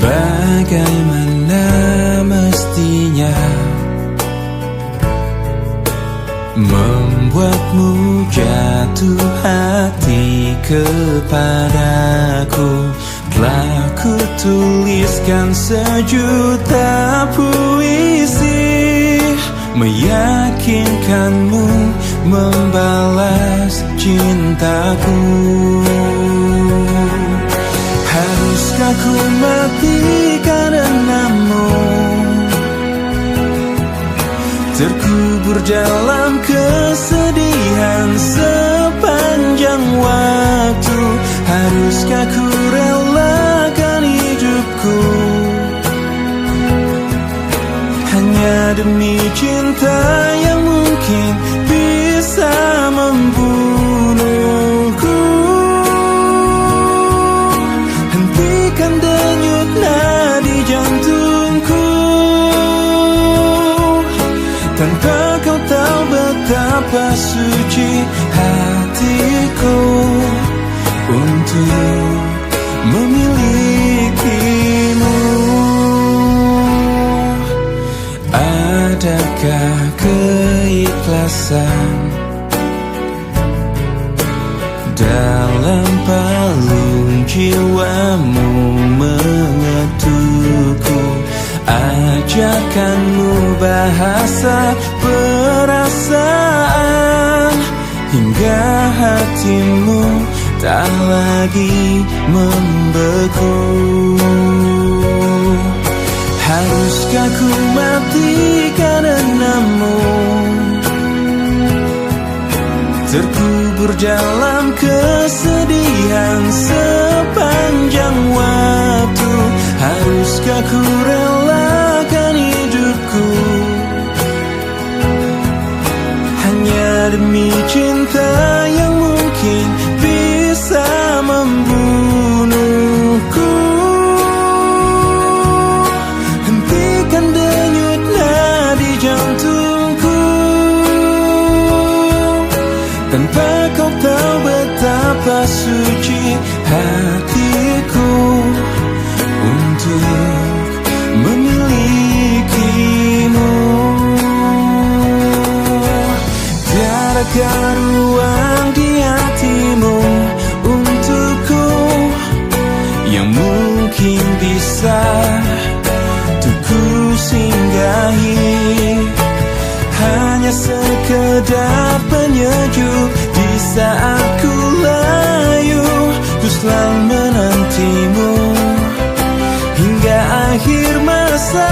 Bagaimana mestinya membuatmu jatuh hati kepadaku. Telah ku tuliskan sejuta puisi, meyakinkanmu membalas cintaku. Haruskah ku mati karenamu, terkubur dalam kesedihan sepanjang waktu? Haruskah ku relakan hidupku hanya demi cinta yang mungkin bisa membunuhku? Hentikan denyut nadi jantungku, tanpa kau tahu betapa suci hatiku untuk memilikimu. Adakah keikhlasan dalam palung jiwamu mengetukku? Ajarkanmu bahasa perasaan hingga hatimu tak lagi membeku. Haruskah ku mati karenamu, terkubur dalam kesedihan sepanjang waktu? Haruskah ku relakan hidupku hanya demi cinta yang mungkin bisa membunuhku? Hentikan denyut nadi jantungku, tanpa kau tahu betapa suci hatiku untuk memilikimu. Tiadakah ruang di hatimu untukku yang mungkin bisa tuh ku singgahi? Hanya sekedar penyejuk di saat ku layu, ku selalu menantimu hingga akhir masa.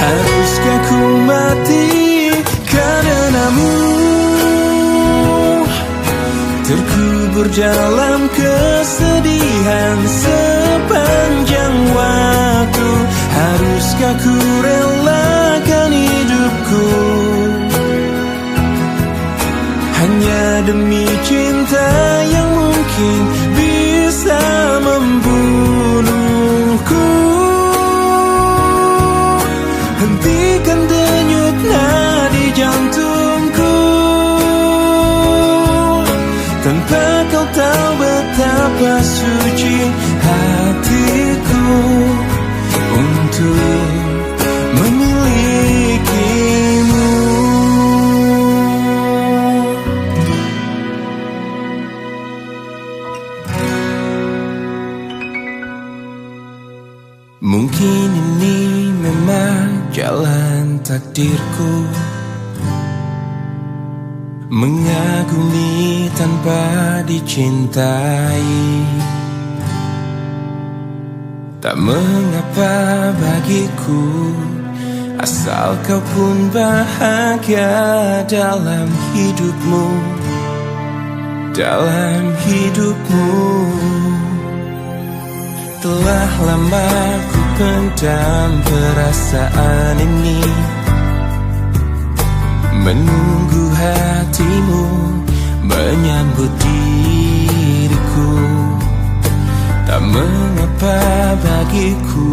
Haruskah ku mati karenamu, terkubur dalam kesedihan sepanjang waktu? Haruskah ku relakan hidupku hanya demi cinta yang mungkin bisa membunuhku? Hentikan denyut nadi jantungku, tanpa kau tahu betapa suci hatiku untuk memilikimu. Mungkin ini memang jalan takdirku, mengagumi tanpa dicintai. Tak mengapa bagiku, asal kau pun bahagia dalam hidupmu, dalam hidupmu. Telah lama ku pendam perasaan ini, menunggu hatimu menyambut diriku. Tak mengapa bagiku,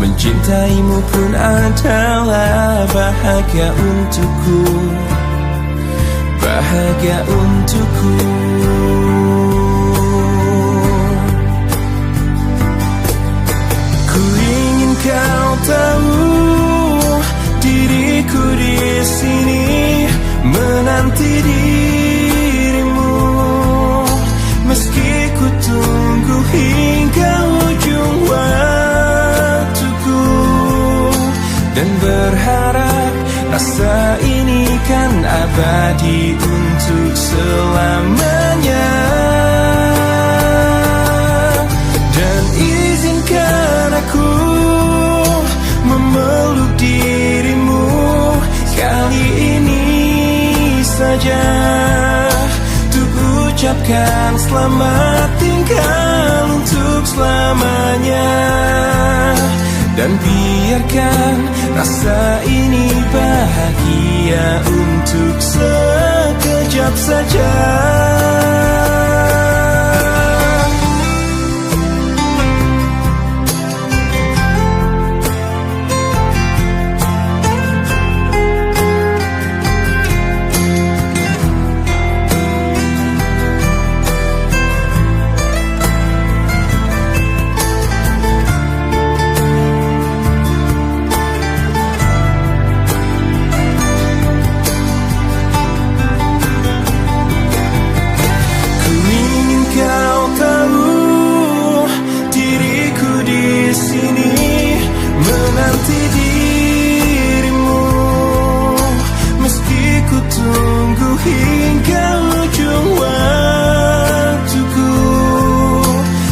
mencintaimu pun adalah bahagia untukku, bahagia untukku. Ku ingin kau tahu, diriku di sini menanti dirimu, meski ku tunggu hingga ujung waktuku, dan berharap rasa ini kan abadi untuk selamanya. Dan izinkan aku memeluk dirimu kali ini saja, untuk ucapkan selamat tinggal untuk selamanya. Dan biarkan rasa ini bahagia untuk sekejap saja.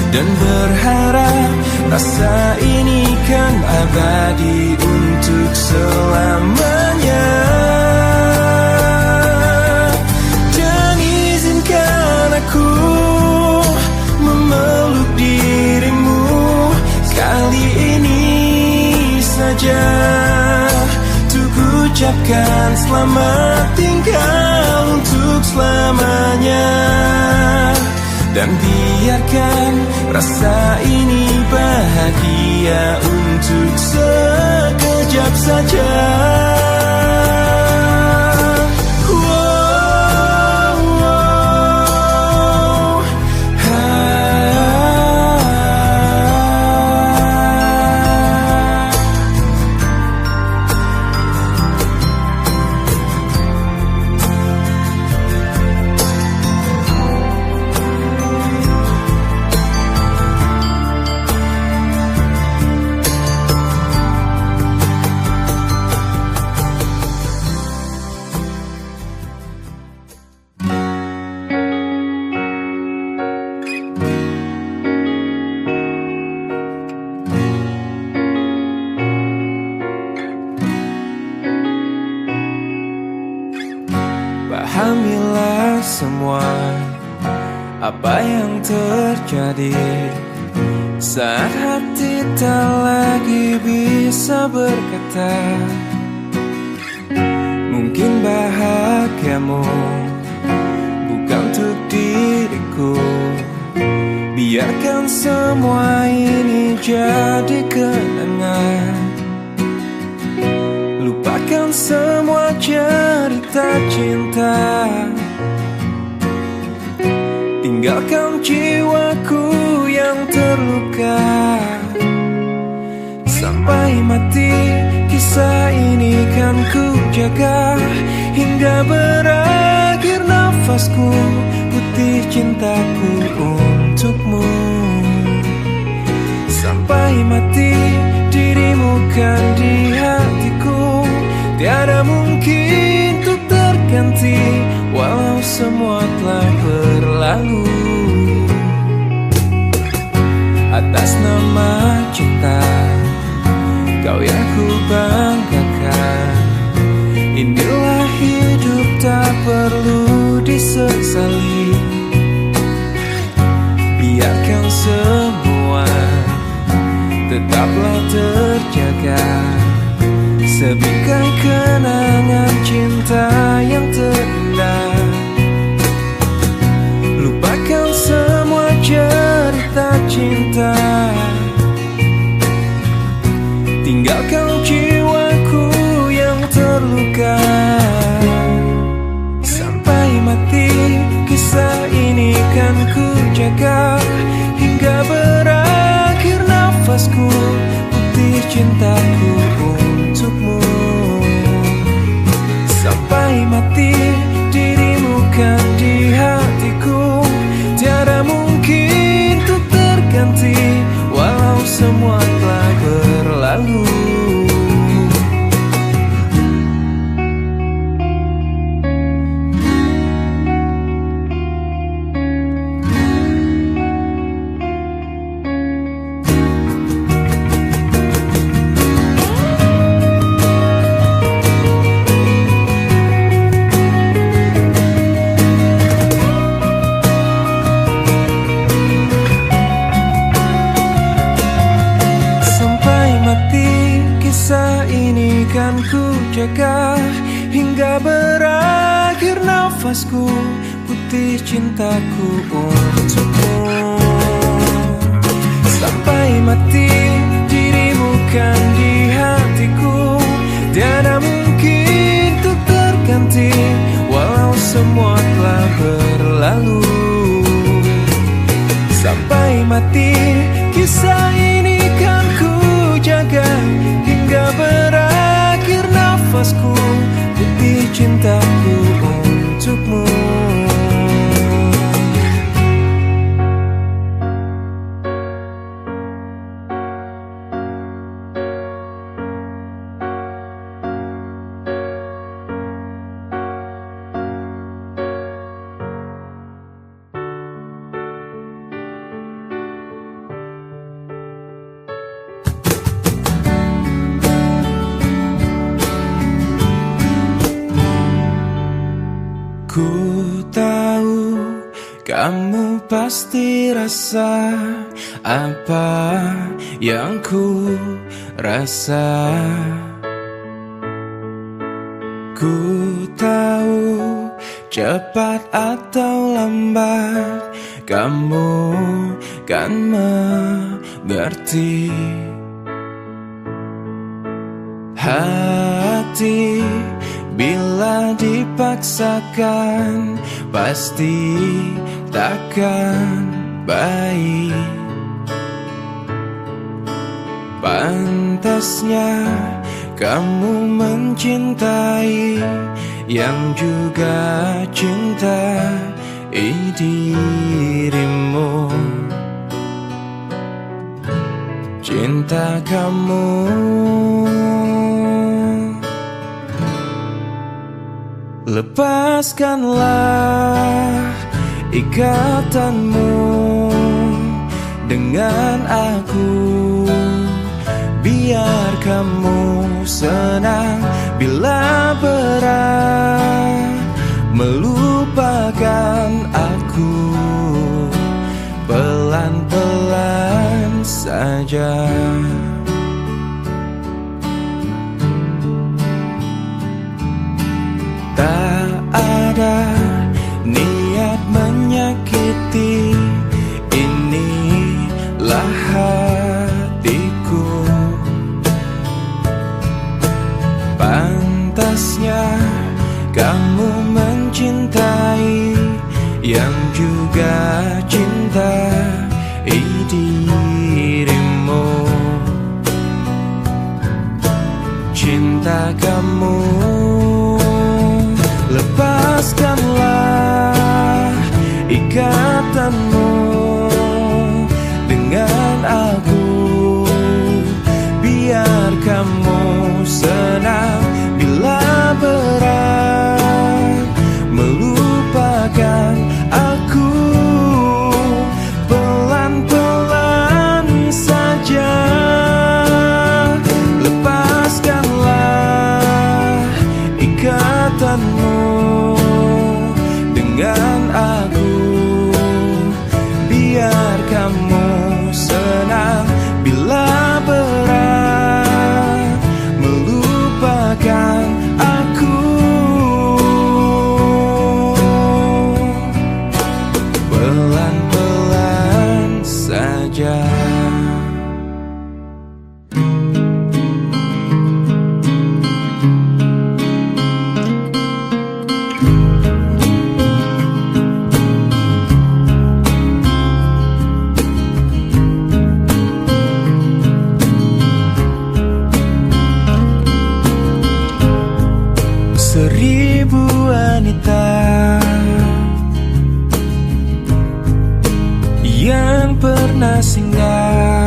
Dan berharap rasa ini kan abadi untuk selamanya. Dan izinkan aku memeluk dirimu kali ini saja, untuk ucapkan selamat tinggal untuk selamanya. Dan biarkan rasa ini bahagia untuk sekejap saja. Pahamilah semua apa yang terjadi saat hati tak lagi bisa berkata. Mungkin bahagiamu bukan untuk diriku. Biarkan semua ini jadi kenangan. Lupakan semua cerita cinta, tinggalkan jiwaku yang terluka. Sampai mati kisah ini kan ku jaga, hingga berakhir nafasku, putih cintaku untukmu. Sampai mati dirimu kan di hatiku, tiada mungkin untuk terganti, walau semua telah berlalu. Atas nama cinta, kau yang ku banggakan. Inilah hidup tak perlu disesali. Biarkan semua tetaplah terjaga. Sebingkai kenangan cinta yang terindah. Lupakan semua cerita cinta, tinggalkan jiwaku yang terluka. Sampai mati kisah ini kan ku jaga, hingga berakhir nafasku, bukti cintaku untukmu. Sampai mati dirimu kan di hatiku, tiada mungkin untuk terganti, walau semua telah berlalu. Kisah ini kan ku jaga, hingga berakhir nafasku, putih cintaku untukmu. Sampai mati dirimu kan di hatiku, tiada mungkin untuk terganti, walau semua telah berlalu. Sampai mati kisah ini kan ku jaga, hingga berakhir nafasku, bukti cintaku untukmu. Ku tahu kamu pasti rasa apa yang ku rasa. Ku tahu cepat atau lambat kamu kan mengerti. Hati bila dipaksakan pasti takkan baik. Pantasnya kamu mencintai yang juga cintai dirimu. Cinta kamu lepaskanlah ikatanmu dengan aku, biar kamu senang bila berat melupakan aku. Pelan-pelan saja. Tak ada niat menyakiti, inilah hatiku. Pantasnya kamu mencintai yang juga cintai dirimu. Cinta kamu lepaskanlah ikatanmu dengan aku, biar kamu senang bila berat melupakan aku. pernah singgah,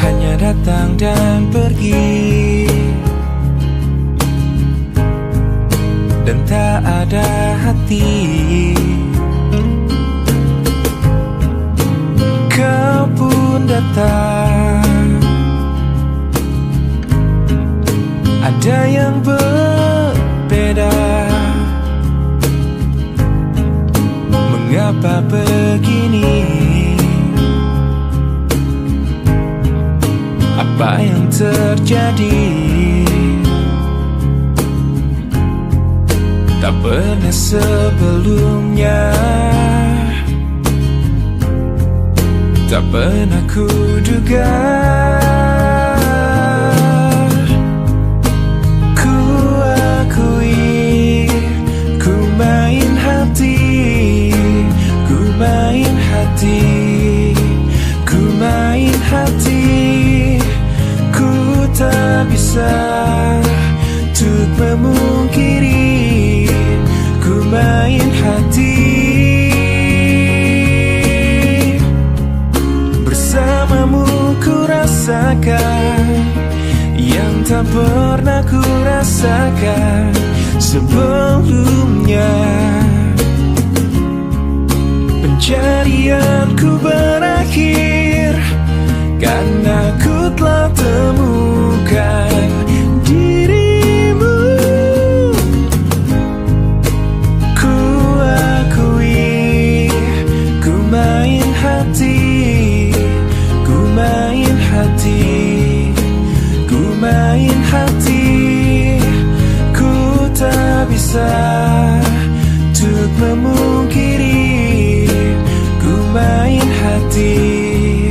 hanya datang dan pergi, dan tak ada hati. Kau pun datang, ada yang berbeda. Mengapa begini? Apa yang terjadi? Tak pernah sebelumnya, tak pernah kuduga. Ku akui, ku main hati, ku main hati, ku main hati. Ku tak bisa untuk memungkiri, ku main hati. Bersamamu ku rasakan yang tak pernah ku rasakan sebelumnya. Pencarianku berakhir karena ku telah temukan dirimu. Ku akui, ku main hati, ku main hati, ku main hati. Ku tak bisa untuk memungkiri, ku main hati,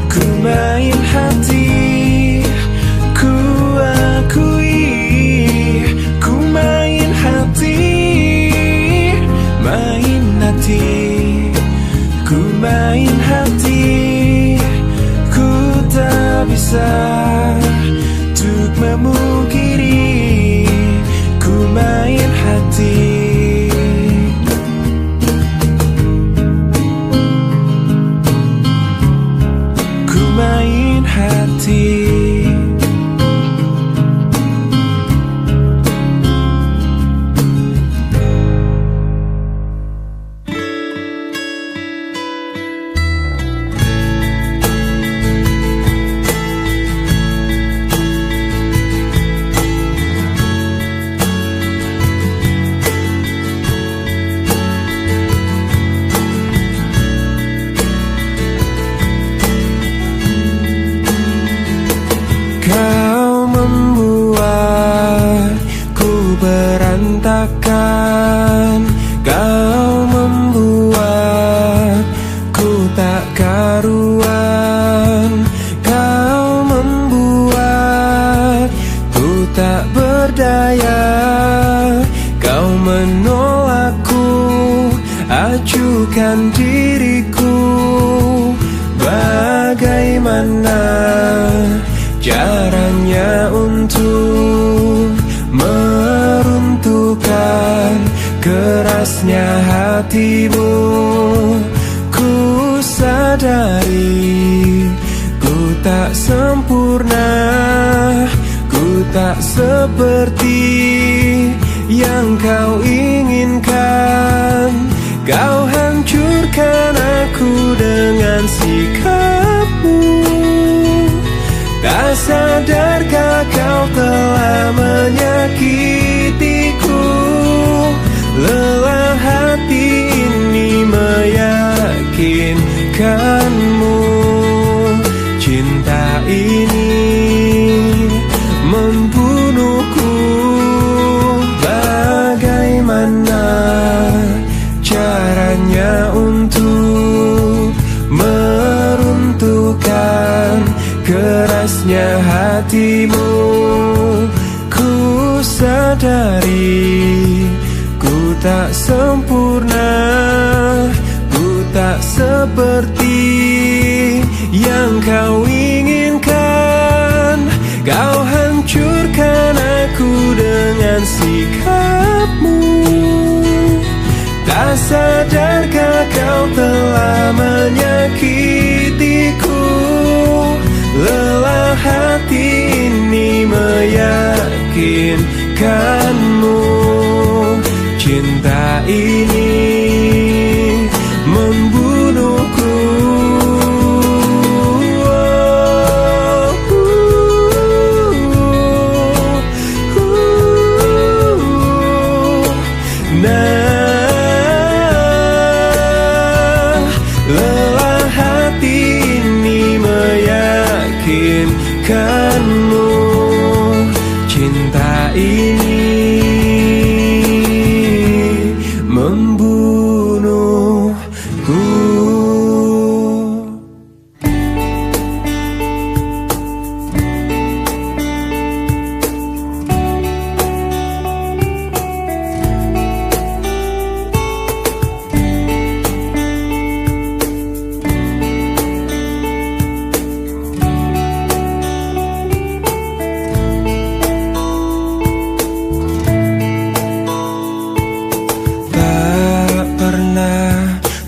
ku main hati. Ku akui, ku main hati, main hati, ku main hati. Ku tak bisa untuk memungkiri, ku main hati. Ku main hati. Kau membuatku berantakan, kau membuatku tak karuan, kau membuatku tak berdaya. Kau menolakku, acuhkan diriku. Bagaimana caranya untuk meruntuhkan kerasnya hatimu? Ku sadari ku tak sempurna, ku tak seperti yang kau inginkan. Kau hancurkan aku dengan sikapmu. Tak sadarkah kau telah menyakitiku? Lelah hati ini meyakinkanmu. Cinta ini membunuhku. Bagaimana caranya untuk meruntuhkan kerasnya hatimu? Ku sadari ku tak sempurna, ku tak seperti yang kau inginkan. Kau hancurkan aku dengan sikapmu. Tak sadarkah kau menyakitiku. Lelah hati ini meyakinkanmu, cinta ini membunuhku. Nah, lelah hati ini meyakinkanmu, cinta ini membunuhku.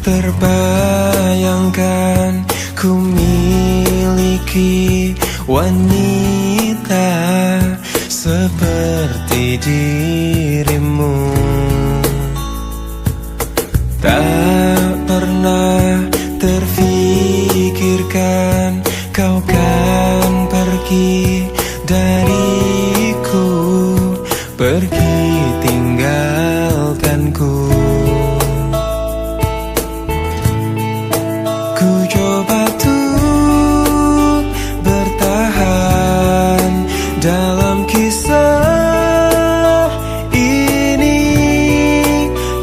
Terbayangkan ku miliki wanita seperti dirimu. Tak pernah terfikirkan kau kan pergi dariku, pergi tinggalkanku. Ku coba tuh bertahan dalam kisah ini.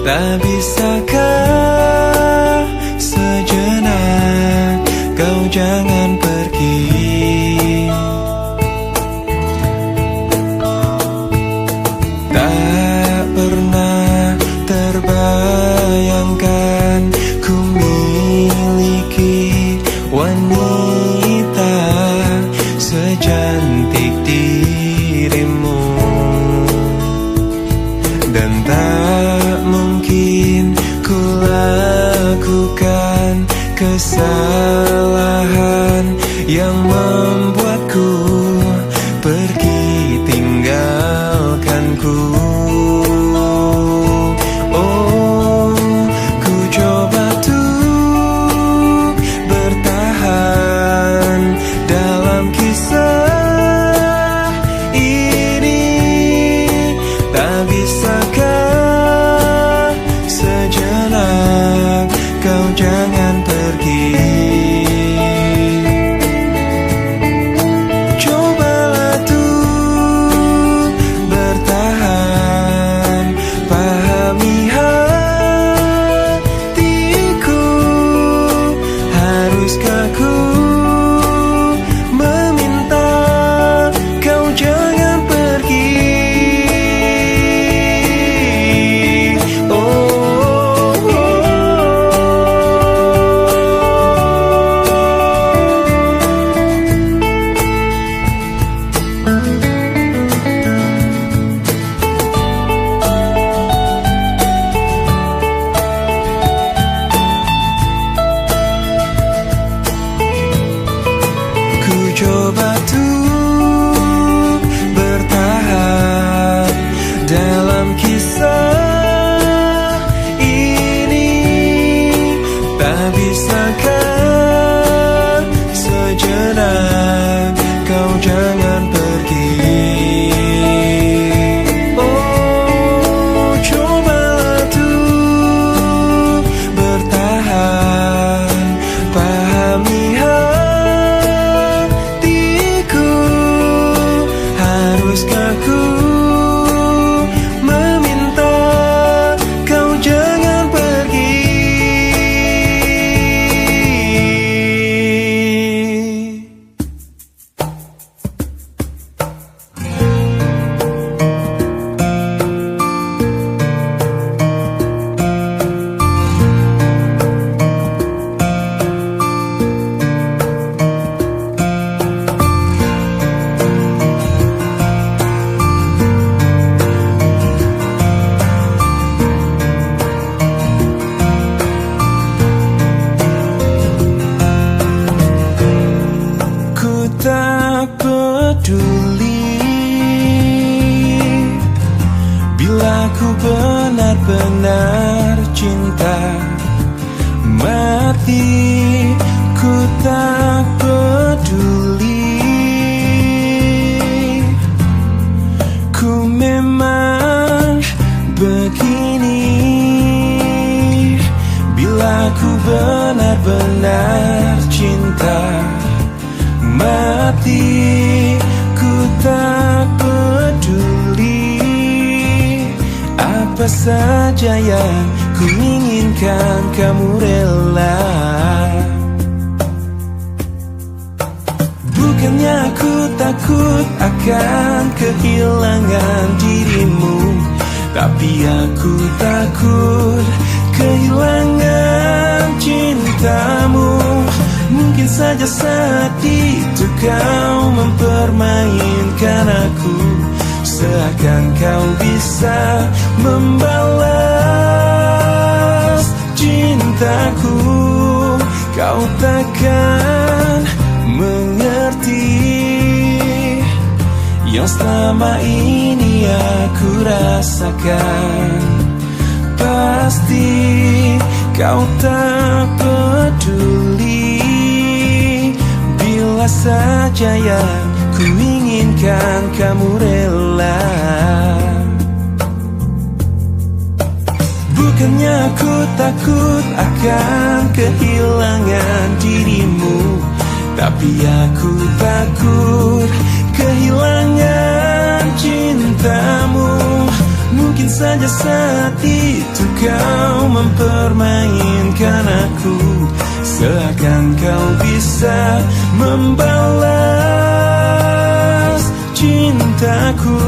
Tak bisakah sejenak kau jangan pergi? Tak pernah terbayangkan ku miliki wanita secantik dirimu. Dan tak mungkin ku lakukan kesalahan yang membuatku pergi tinggalkanku. Oh, ku coba tuh bertahan dalam kisah ini. Tak bisakah sejenak kau jangan pergi? Cobalah tuh bertahan, pahami hatiku. Haruskah ku meminta kau jangan pergi? Ku coba tuh bertahan dalam kisah ini. Tak bisakah sejenak kau jangan pergi? Oh, cobalah tuh bertahan, pahami hatiku. Haruskah ku meminta kau jangan pergi? Pasti ku tak peduli, ku memang begini. Bila ku benar-benar cinta mati, ku tak peduli apa saja yang ku inginkan, kamu rela. Bukannya aku takut akan kehilangan dirimu, tapi aku takut kehilangan cintamu. Mungkin saja saat itu kau mempermainkan aku, seakan kau bisa membalas cintaku. Kau takkan mengerti yang selama ini aku rasakan. Pasti kau tak peduli bila saja yang ku inginkan, kamu rela. Bukannya aku takut akan kehilangan dirimu, tapi aku takut kehilangan cintamu. Mungkin saja saat itu kau mempermainkan aku, seakan kau bisa membalas cintaku.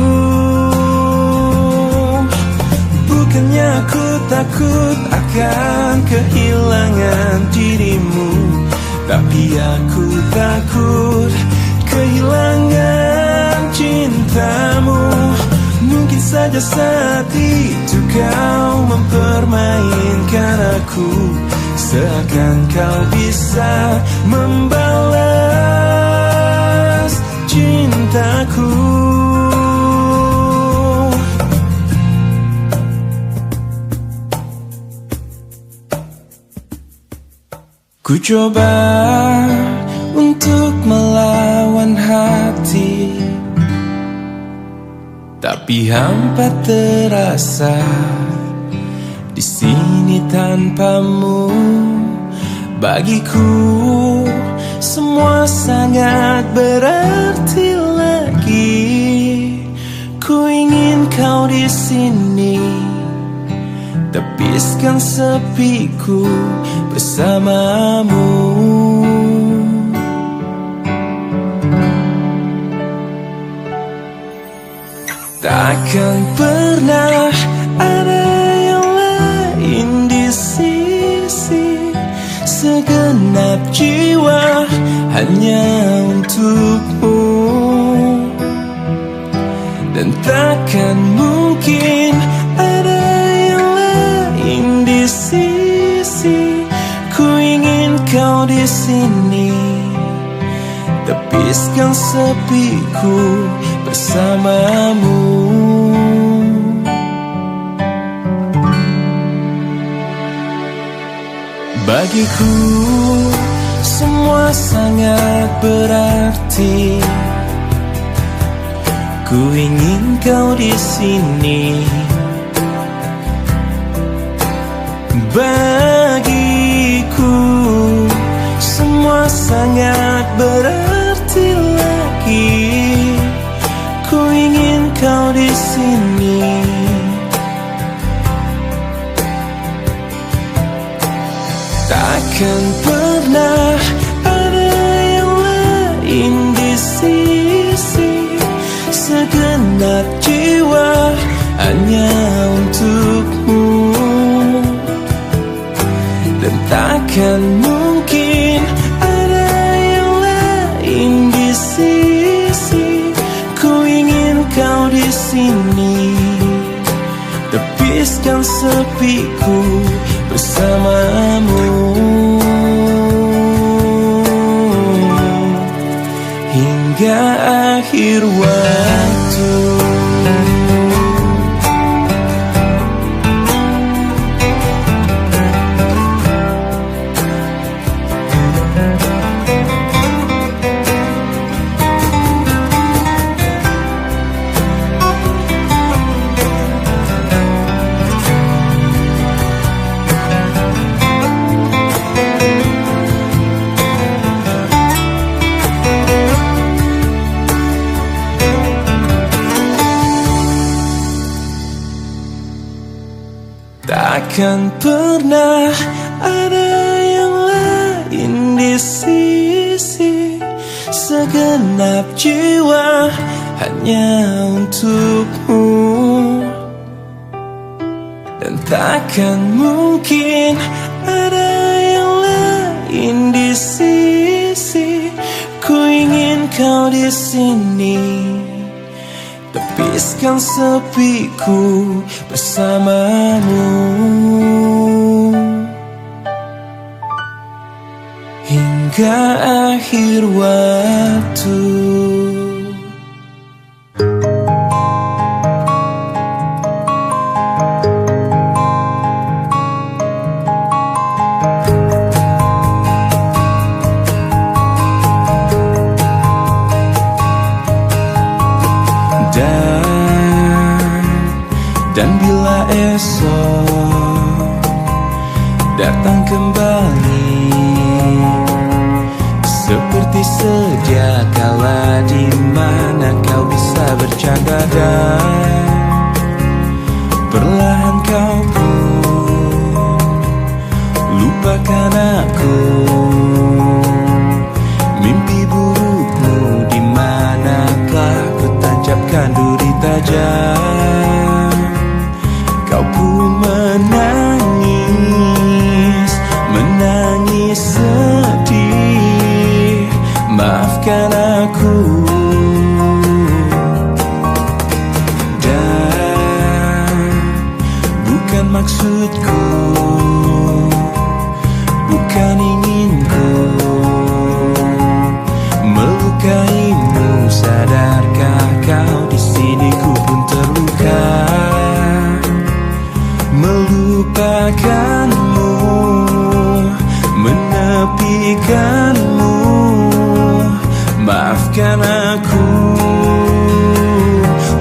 Bukannya aku takut akan kehilangan dirimu, tapi aku takut kehilangan cintamu. Mungkin saja saat itu kau mempermainkan aku, seakan kau bisa membalas cintaku. Ku coba untuk melawan hati, tapi hampa terasa di sini tanpamu. Bagiku semua sangat berarti lagi. Ku ingin kau di sini, tepiskan sepiku bersamamu. Takkan pernah ada yang lain di sisi, segenap jiwa hanya untukmu. Dan takkan mungkin ada yang lain di sisi. Ku ingin kau di sini, tepiskan sepiku bersamamu. Bagiku semua sangat berarti. Ku ingin kau di sini. Bagiku semua sangat berarti lagi. Ku ingin kau di sini. Takkan pernah ada yang lain di sisi, segenap jiwa hanya untukmu. Dan takkan mungkin ada yang lain di sisi. Ku ingin kau di sini, tepiskan sepiku bersamamu hingga akhir waktu. takkan pernah ada yang lain di sisi. Segenap jiwa hanya untukmu, dan takkan mungkin ada yang lain di sisi. Ku ingin kau di sini, tepiskan sepiku bersamamu hingga akhir waktu. Dan bila esok datang kembali seperti sedia kala, di mana kau bisa bercanda dan perlahan kau pun lupakan aku. Mimpi burukmu di manakah ku tancapkan duri tajam. Kau pun menangis, menangis sedih. Maafkan aku. Dan bukan maksudku, bukan inginku melukaimu. Sadarkah kau di sini ku pun terluka, melupakanmu, menepikanmu. Maafkan aku,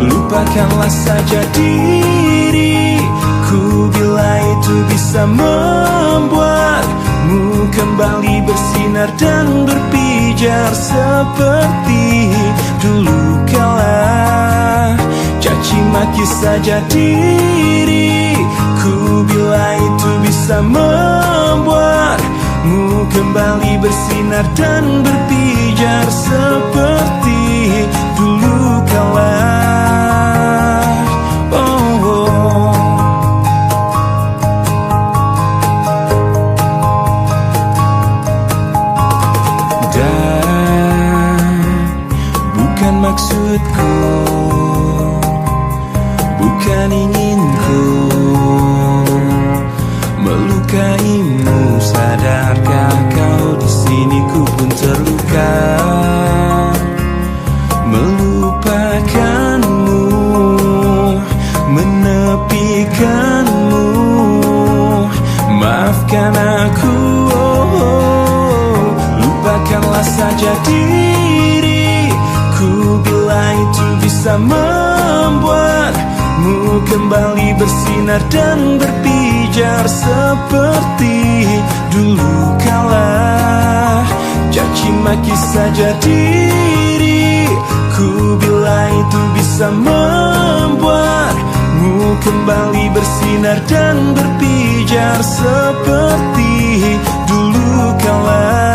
lupakanlah saja diriku bila itu bisa membuatmu kembali bersinar dan berpijar seperti dulu kala. Caci maki saja diriku bila itu bisa membuatmu kembali bersinar dan berpijar seperti dulu kala. Dan bukan maksudku, bukan inginku melukaimu. Sadarkah kau di sini ku pun terluka, melupakanmu, menepikanmu. Maafkan aku, lupakanlah saja diriku bila itu bisa membuatmu kembali bersinar dan berpijar seperti dulu kala. Caci maki saja diriku bila itu bisa membuatmu kembali bersinar dan berpijar seperti dulu kala.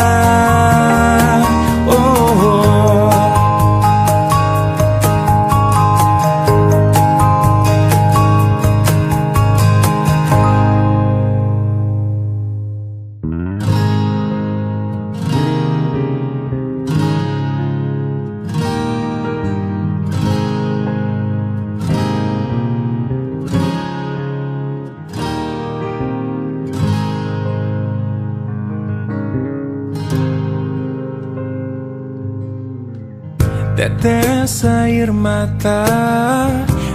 Tetes air mata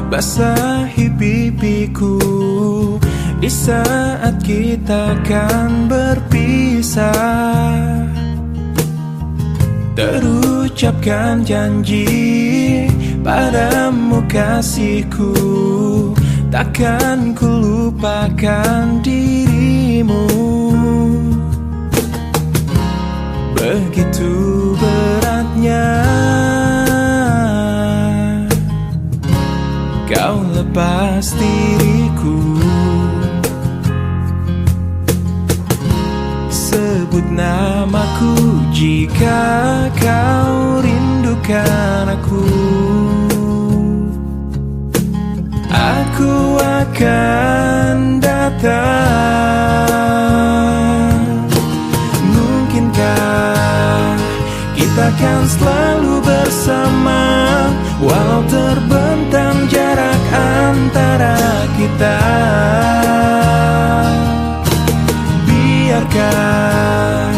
basahi pipiku di saat kita akan berpisah. Terucapkan janji padamu kasihku, takkan ku lupakan dirimu. Begitu beratnya kau lepas diriku, Sebut namaku jika kau rindukan aku. Aku akan datang. Mungkinkah kita akan selalu bersama, walau terbentang jarak antara kita. Biarkan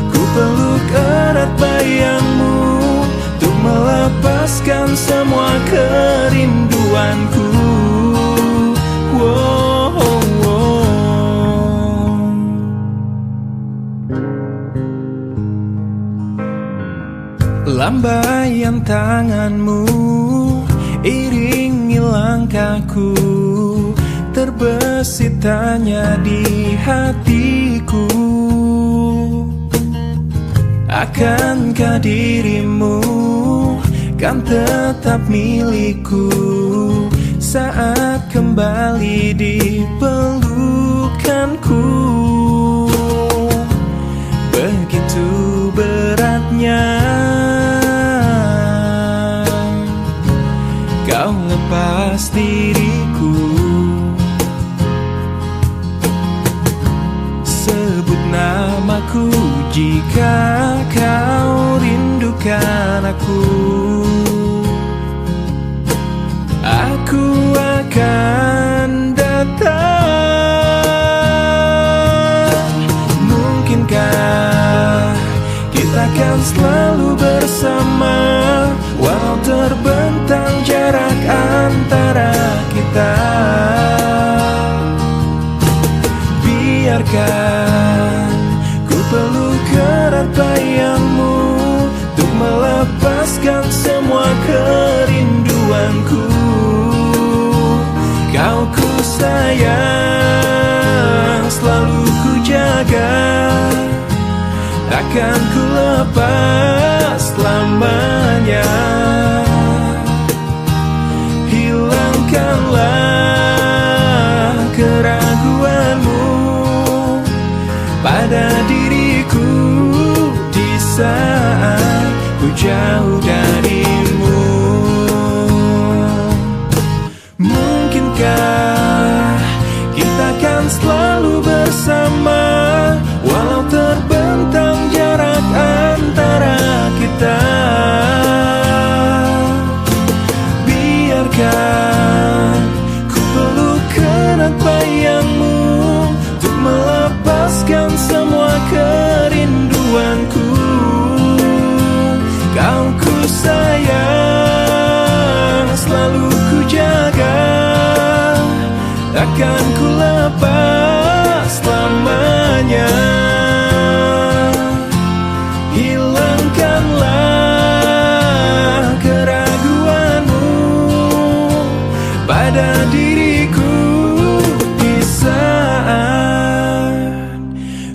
ku peluk erat bayangmu untuk melepaskan semua kerinduanku. Wow, wow. Lambaian tanganmu iringi langkahku, terbesit tanya di hatiku. Akankah dirimu kan tetap milikku saat kembali di pelukanku? Begitu beratnya kau lepas diriku. Sebut namaku jika kau rindukan aku. Aku akan datang. Mungkinkah kita akan selalu bersama, walau terbentang jarak antara kita. Biarkan ku peluk erat bayangmu untuk melepaskan semua kerinduanku. Kau ku sayang, selalu ku jaga, takkan ku lepas selamanya. Hilangkanlah keraguanmu pada diriku di saat ku jauh darimu. Mungkinkah kita akan selalu bersama, walau terbentang jarak antara kita. Biarkan ku peluk erat bayangmu untuk melepaskan semua kerinduanku. Kau ku sayang, selalu ku jaga, takkan ku lepas selamanya. Hilangkanlah keraguanmu pada diriku di saat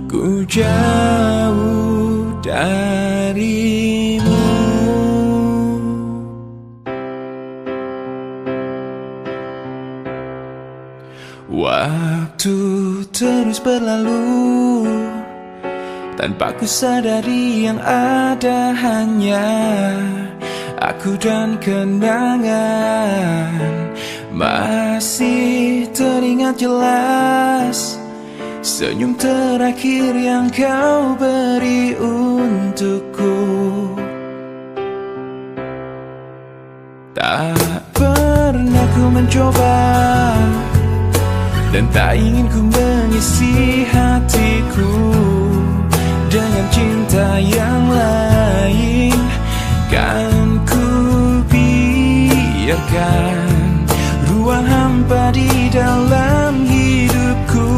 ku jauh darimu. Waktu terus berlalu tanpa ku sadari yang ada hanya aku dan kenangan. Masih teringat jelas senyum terakhir yang kau beri untukku. Tak pernah ku mencoba dan tak ingin ku mengisi hatiku dengan cinta yang lain. Kan ku biarkan ruang hampa di dalam hidupku.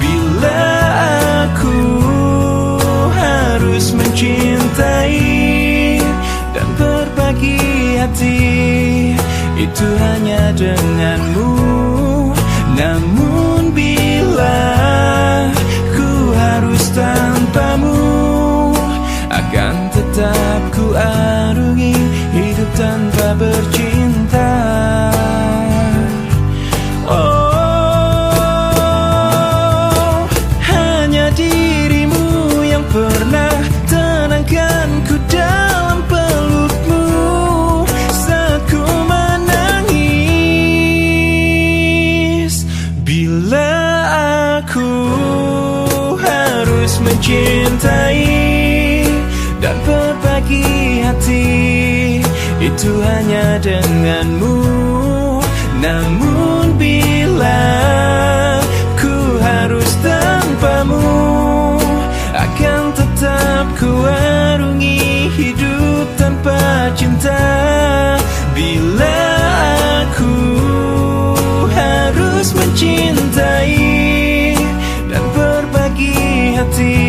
Bila aku harus mencintai dan berbagi hati, itu hanya denganmu. Namun bila ku harus tanpamu, akan tetap ku arungi hidup tanpa bercinta. Oh, hanya dirimu harus mencintai dan berbagi hati itu hanya denganmu. Namun bila ku harus tanpamu, akan tetap ku arungi hidup tanpa cinta. Bila aku harus mencintai dan berbagi hati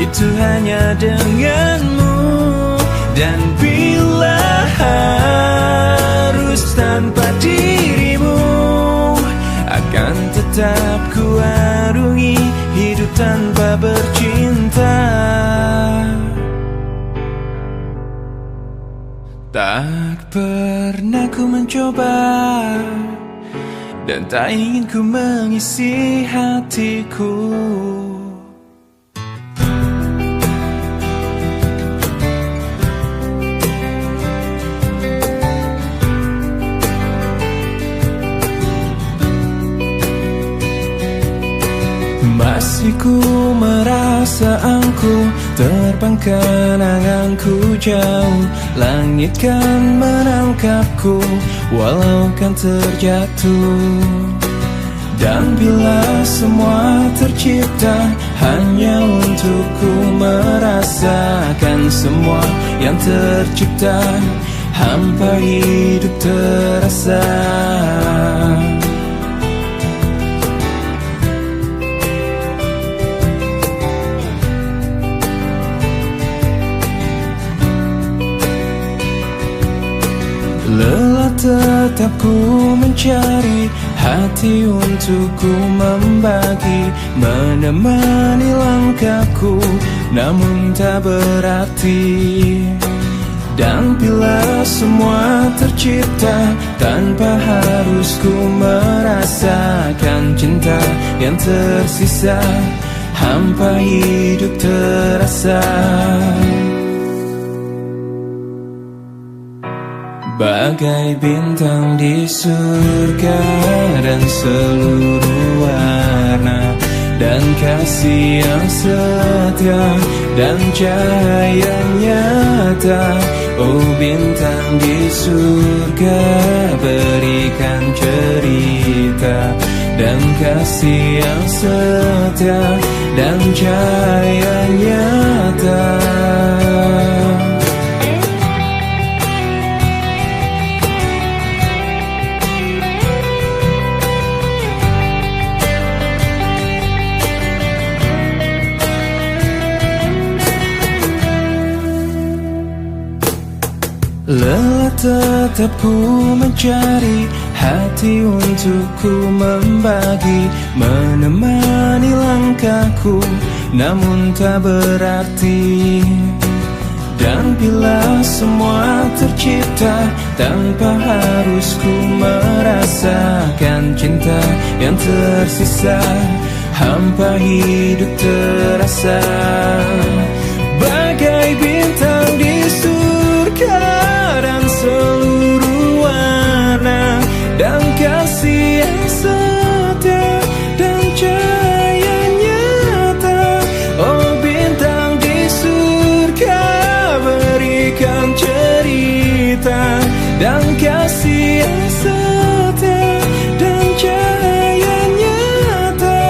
itu hanya denganmu. Dan bila harus tanpa dirimu, akan tetap ku arungi hidup tanpa bercinta. Tak pernah ku mencoba dan tak ingin ku mengisi hatiku. Masih ku merasa angkuh, terbang kenanganku jauh. Langit kan menangkapku, walau kan terjatuh. Dan bila semua tercipta hanya untukku merasakan semua yang tercipta, hampa hidup terasa. Lelah tetap ku mencari hati untuk ku membagi, menemani langkahku, namun tak berarti. Dan bila semua tercipta tanpa harus ku merasakan cinta yang tersisa, hampa hidup terasa. Bagai bintang di surga dan seluruh warna, dan kasih yang setia dan cahaya nyata. Oh bintang di surga, berikan cerita dan kasih yang setia dan cahaya nyata. Lelah tetap ku mencari hati untuk ku membagi, menemani langkahku, namun tak berarti. Dan bila semua tercipta tanpa harus ku merasakan cinta yang tersisa, hampa hidup terasa. Bagai bintang di surga dan seluruh warna, dan kasih yang setia dan cahaya nyata. Oh bintang di surga, berikan cerita dan kasih yang setia dan cahaya nyata.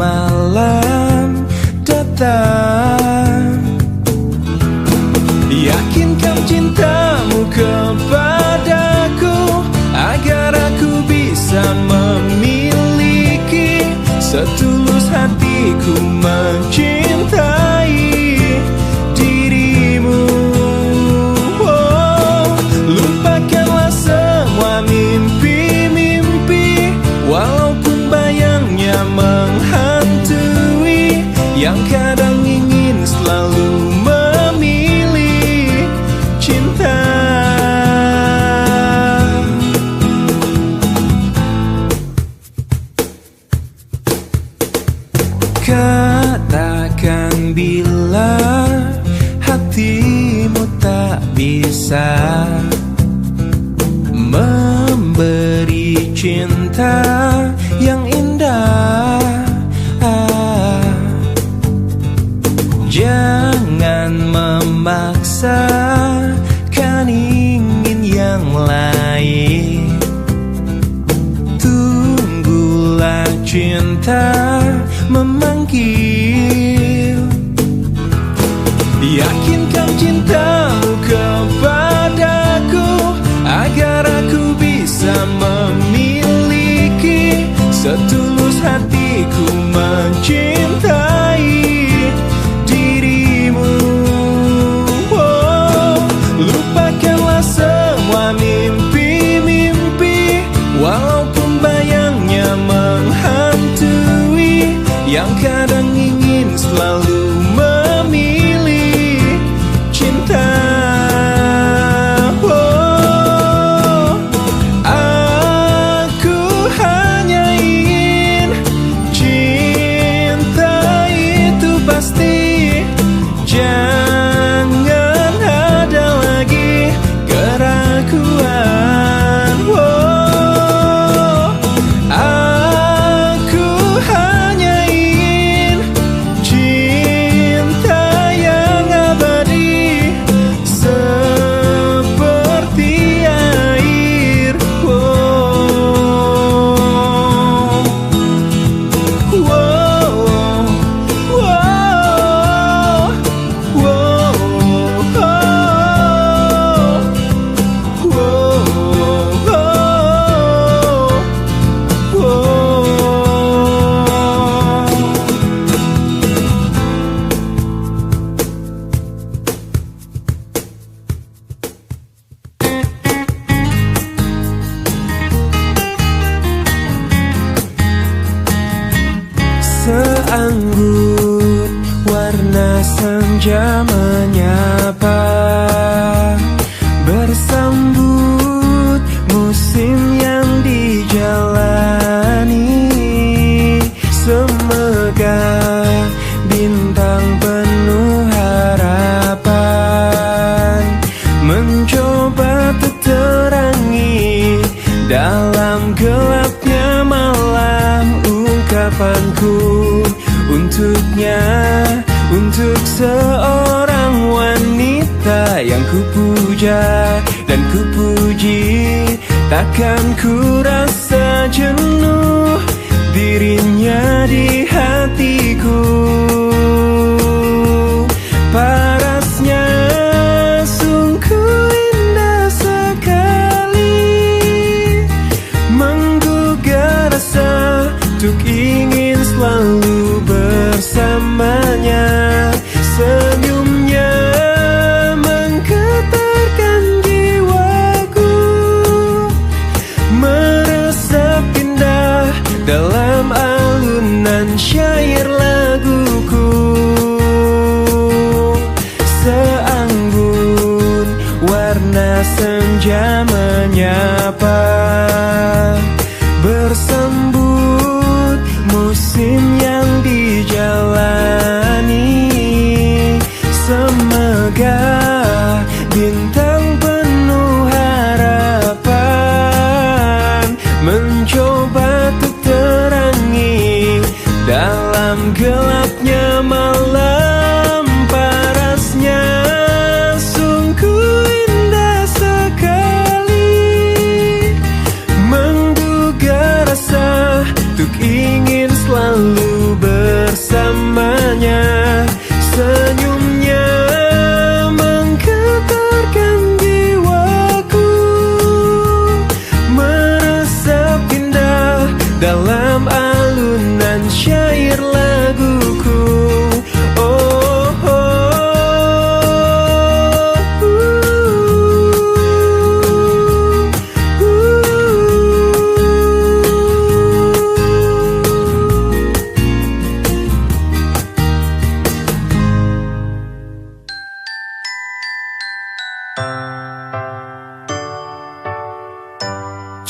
malam datang. Yakinkan cintamu kepadaku agar aku bisa memiliki setulus hatiku mencintai dirimu. Oh, lupakanlah semua mimpi-mimpi, walaupun bayangnya menghantui, yang kadang ingin selalu memilih cinta. Katakan bila hatimu tak bisa memberi cinta yang indah. Jangan memaksakan ingin yang lain. Tunggulah cinta memanggil. Yakinkan cintamu kepadaku agar aku bisa memiliki setulus hatiku mencintai dirimu. Oh, lupakanlah semua mimpi-mimpi, walaupun bayangnya menghantui, yang kadang ingin selalu memilih cinta. Oh, aku hanya ingin cinta itu pasti. Jangan ada lagi keraguan. Oh, aku hanya ingin cinta yang abadi seperti air. Oh, oh, seanggun warna senja menyapa, bersambut musim yang dijalani. Semegah bintang penuh harapan mencoba terterangi dalam gelapnya malam. Ungkapanku untuknya, untuk seorang wanita yang kupuja dan kupuji, takkan ku rasa jenuh dirinya di hatiku. Parasnya sungguh indah sekali, menggugah rasa untuk ingin selalu bersamanya. Senyumnya menggetarkan jiwaku, meresap indah dalam alunan syair laguku. Seanggun warna senja menyapa, bersambut musim yang dijalani. Semegah bintang penuh harapan mencoba terterangi dalam gelapnya malam. Parasnya sungguh indah sekali, menggugah rasa untuk ingin selalu bersamanya. Senyumnya menggetarkan jiwaku, meresap indah dalam alunan syair laguku.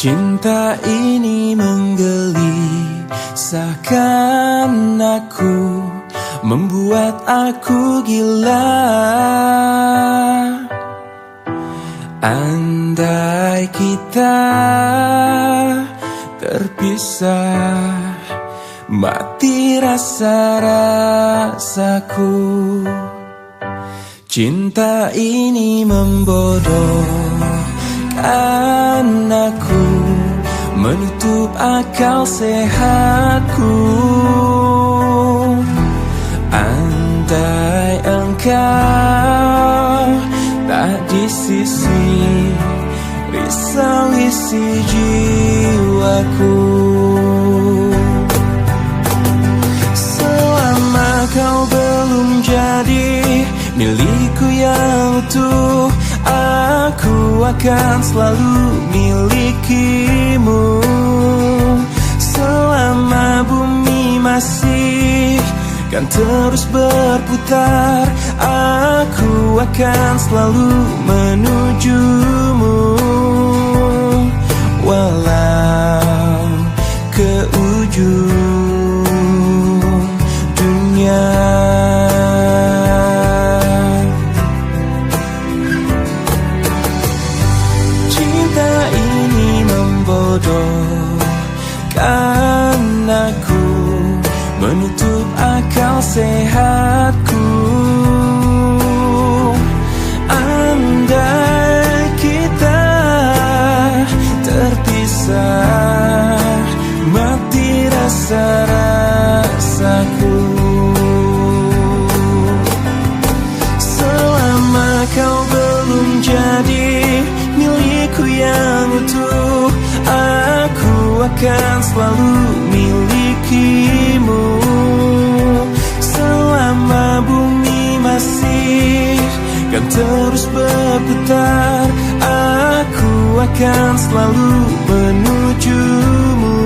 Cinta ini menggelisahkan aku, membuat aku gila. Andai kita terpisah, mati rasa-rasaku. Cinta ini membodohkan aku, menutup akal sehatku. Andai engkau tak di sisi, risau isi jiwaku. Selama kau belum jadi milikku yang utuh, aku akan selalu milikimu. Selama bumi masih kan terus berputar, aku akan selalu menujumu. Walau ke ujung dunia. Membodohkan aku, menutup akal sehatku. Andai kita terpisah, mati rasa-rasaku. Selama kau belum jadi milikku yang utuh, aku akan selalu milikimu. Selama bumi masih kan terus berputar, aku akan selalu menujumu.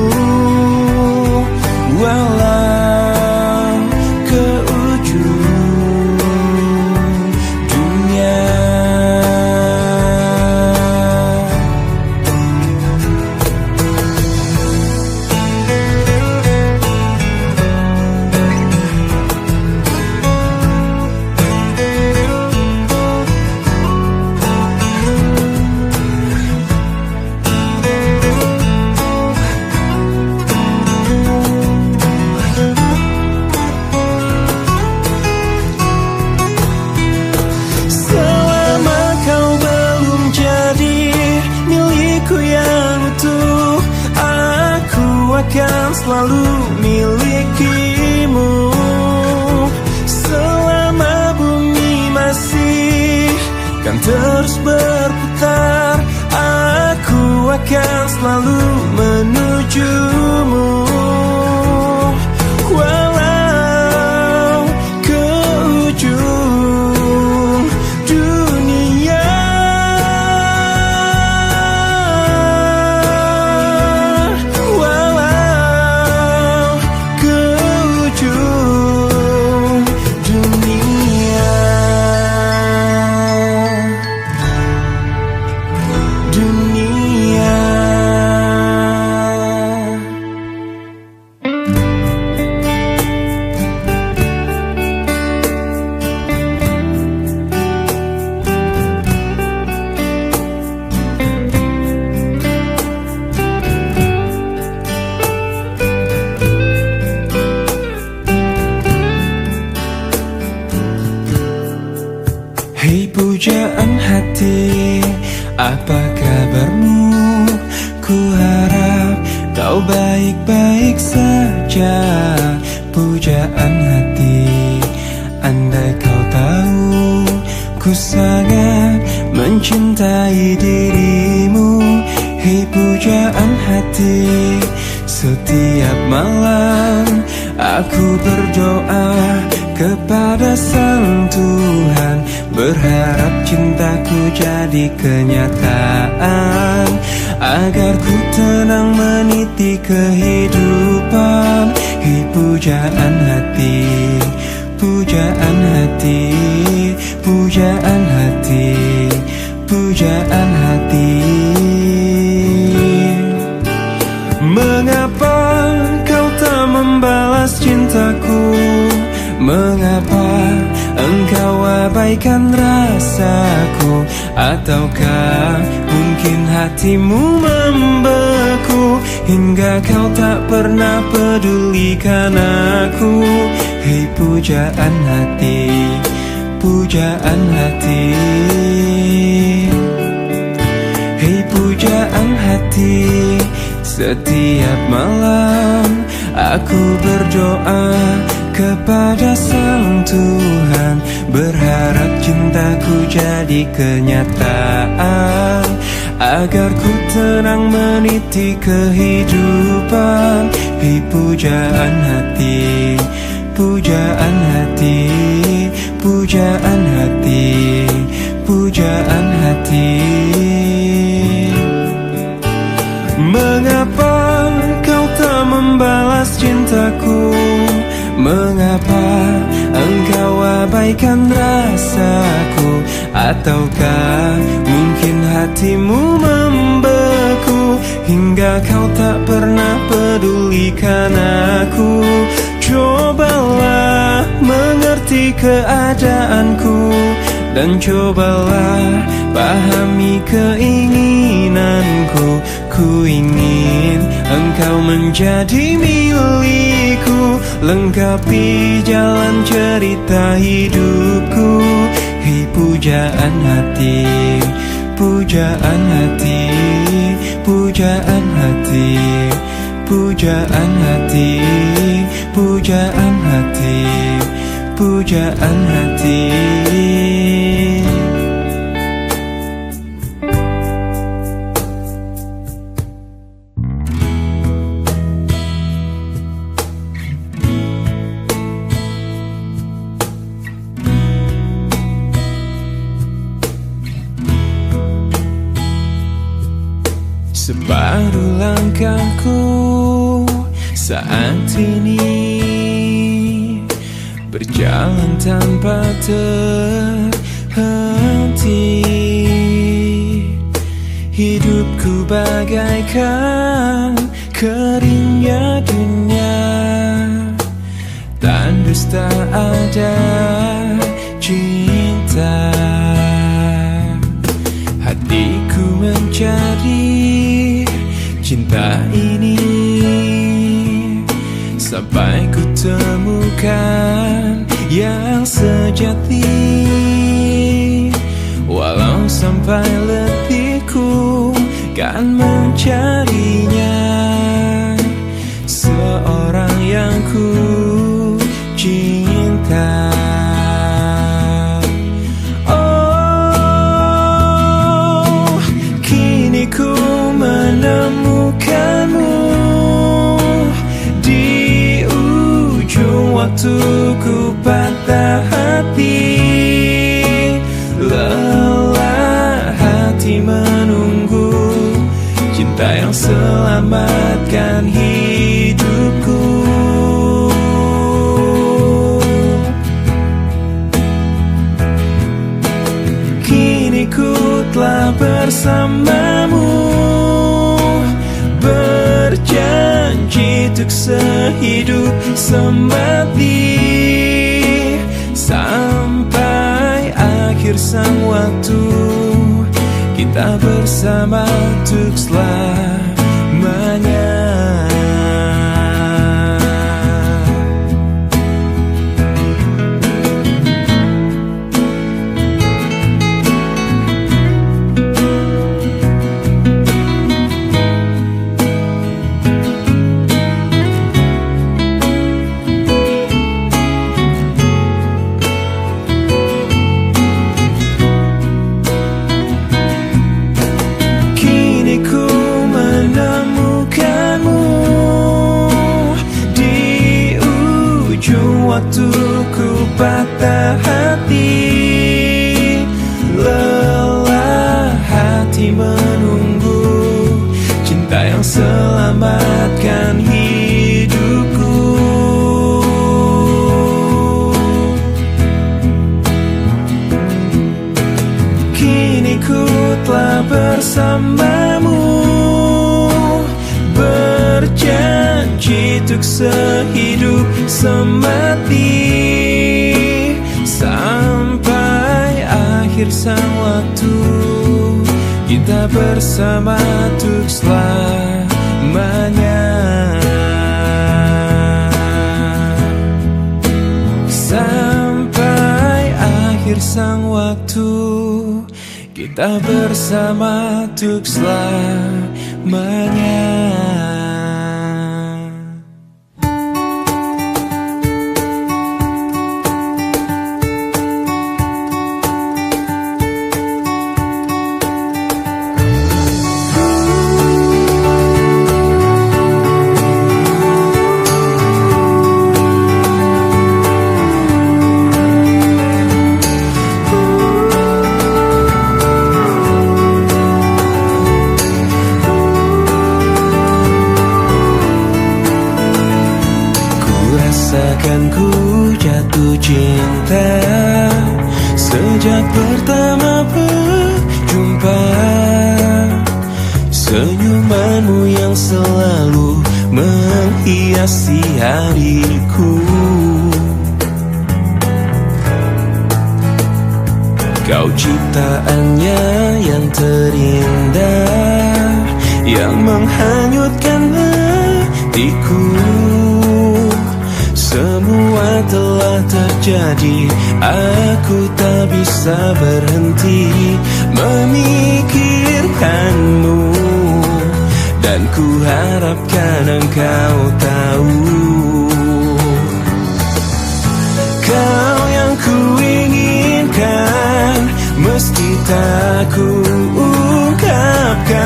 Walau ke ujung dunia. Akan selalu milikimu. Selama bumi masih kan terus berputar, aku akan selalu menujumu. Walau ke ujung dunia. Hei pujaan hati, apa kabarmu? Ku harap kau baik-baik saja. Pujaan Ku sangat mencintai dirimu. Hei pujaan hati, setiap malam aku berdoa kepada Sang Tuhan, berharap cintaku jadi kenyataan, agar ku tenang meniti kehidupan. Hei pujaan hati, pujaan hati, pujaan hati, pujaan hati. Mengapa kau tak membalas cintaku? Mengapa engkau abaikan rasaku? Ataukah mungkin hatimu membeku hingga kau tak pernah pedulikan aku? Hei pujaan hati, pujaan hati. Hei pujaan hati, setiap malam aku berdoa kepada Sang Tuhan, berharap cintaku jadi kenyataan, agar ku tenang meniti kehidupan. Hei pujaan hati, pujaan hati, pujaan hati, pujaan hati. Mengapa kau tak membalas cintaku? Mengapa engkau abaikan rasaku? Ataukah mungkin hatimu membeku hingga kau tak pernah pedulikan aku? Cobalah mengerti keadaanku, dan cobalah pahami keinginanku. Ku ingin engkau menjadi milikku, lengkapi jalan cerita hidupku. Hei pujaan hati, pujaan hati, pujaan hati, pujaan hati, pujaan hati, pujaan hati. Separuh langkahku saat ini berjalan tanpa terhenti. Hidupku bagaikan keringnya dunia, tandus tak ada cinta. Hatiku mencari cinta ini sampai ku temukan yang sejati. Walau sampai letihku kan mencarinya, seorang yang ku cinta. Oh, kini ku menemukanmu di ujung waktu ku patah hati. Lelah hati menunggu cinta yang selamatkan hidupku. Kini ku telah bersamamu, berjanji untuk sehidup semati, sampai akhir sang waktu kita bersama untuk selamanya. waktu ku patah hati, lelah hati menunggu cinta yang selamatkan hidupku. Kini ku telah bersamamu, berjanji untuk sehidup semati, sampai akhir sang waktu kita bersama untuk selamanya. Sampai akhir sang waktu kita bersama untuk selamanya. Rasakan ku jatuh cinta sejak pertama berjumpa. Senyumanmu yang selalu menghiasi hariku. Kau ciptaannya yang terindah, yang menghanyutkan hatiku. Semua telah terjadi, aku tak bisa berhenti memikirkanmu, dan ku harapkan engkau tahu. Kau yang ku inginkan, meski tak ku ungkapkan.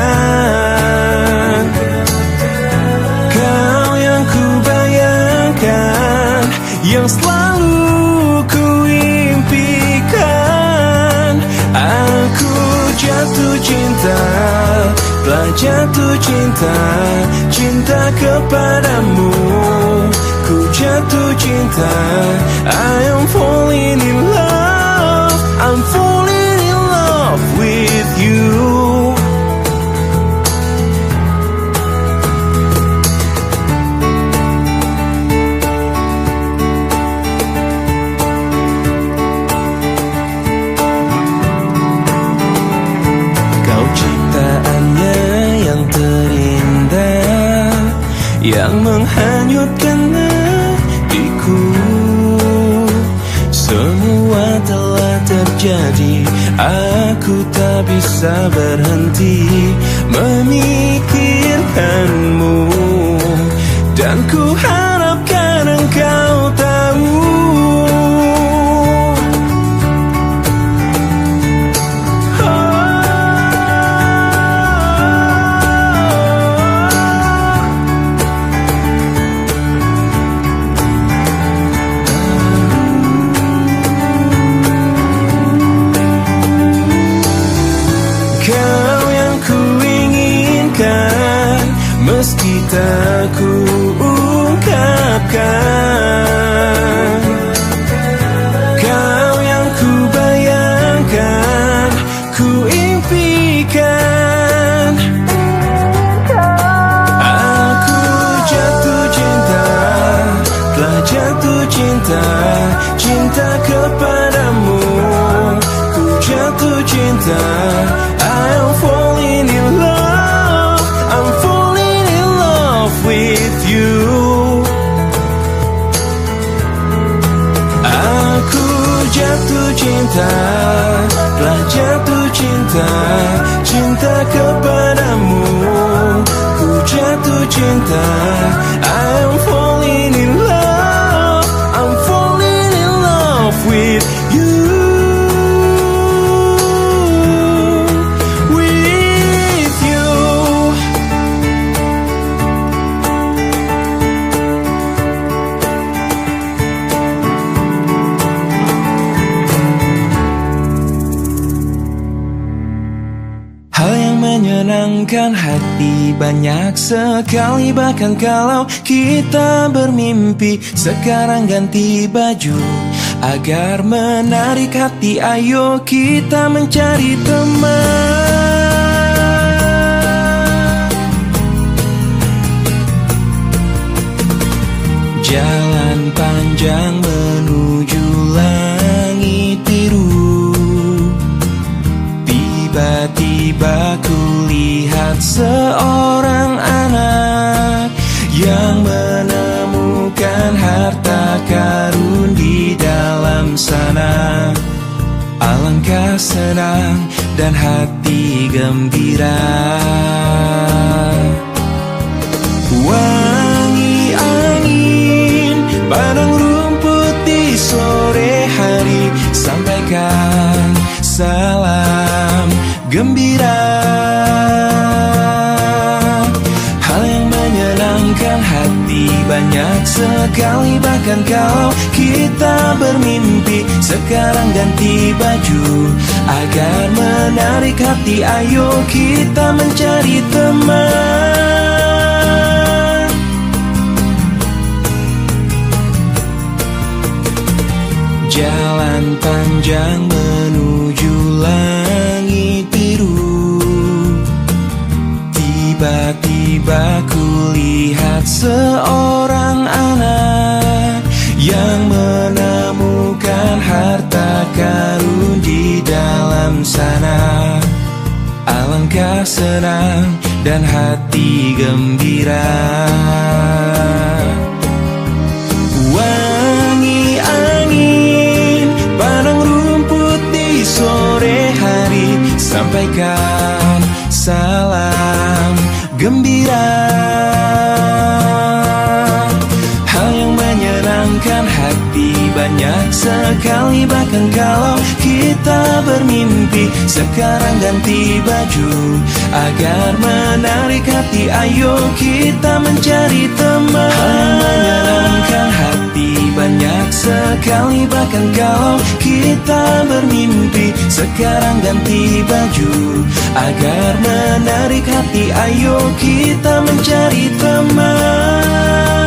Kau yang ku bayangkan, yang selalu ku impikan. Aku jatuh cinta, telah jatuh cinta, cinta kepadamu. Ku jatuh cinta, I am falling in love, I'm falling in love with you. Yang menghanyutkan hatiku. Semua telah terjadi, aku tak bisa berhenti memikirkanmu, dan ku harapkan engkau tahu. Meski tak ku ungkapkan. Kau yang ku bayangkan, ku impikan. Aku jatuh cinta, telah jatuh cinta, cinta kepadamu. Ku jatuh cinta, I am falling in love, I'm falling in love with you. Aku jatuh cinta, telah jatuh cinta, cinta kepadamu. Ku jatuh cinta, I am falling in love, I'm falling in love with you. With menyenangkan hati banyak sekali. Bahkan kalau kita bermimpi, sekarang ganti baju agar menarik hati. Ayo kita mencari teman. Jalan panjang menuju langit biru. Tiba-tiba kulihat seorang anak yang menemukan harta karun di dalam sana. Alangkah senang dan hati gembira. Wangi angin padang rumput di sore hari, sampaikan salam gembira. Hal yang menyenangkan hati banyak sekali. Bahkan kalau kita bermimpi, sekarang ganti baju agar menarik hati. Ayo kita mencari teman. Jalan panjang menuju langit biru. Tiba-tiba kulihat seorang anak yang menemukan harta karun di dalam sana. Alangkah senang dan hati gembira. Wangi angin padang rumput di sore hari, sampaikan salam gembira. Hal yang menyenangkan hati banyak sekali. Bahkan kalau kita bermimpi, sekarang ganti baju agar menarik hati. Ayo kita mencari teman. Hal yang menyenangkan hati banyak sekali. Bahkan kalau kita bermimpi, sekarang ganti baju agar menarik hati. Ayo kita mencari teman.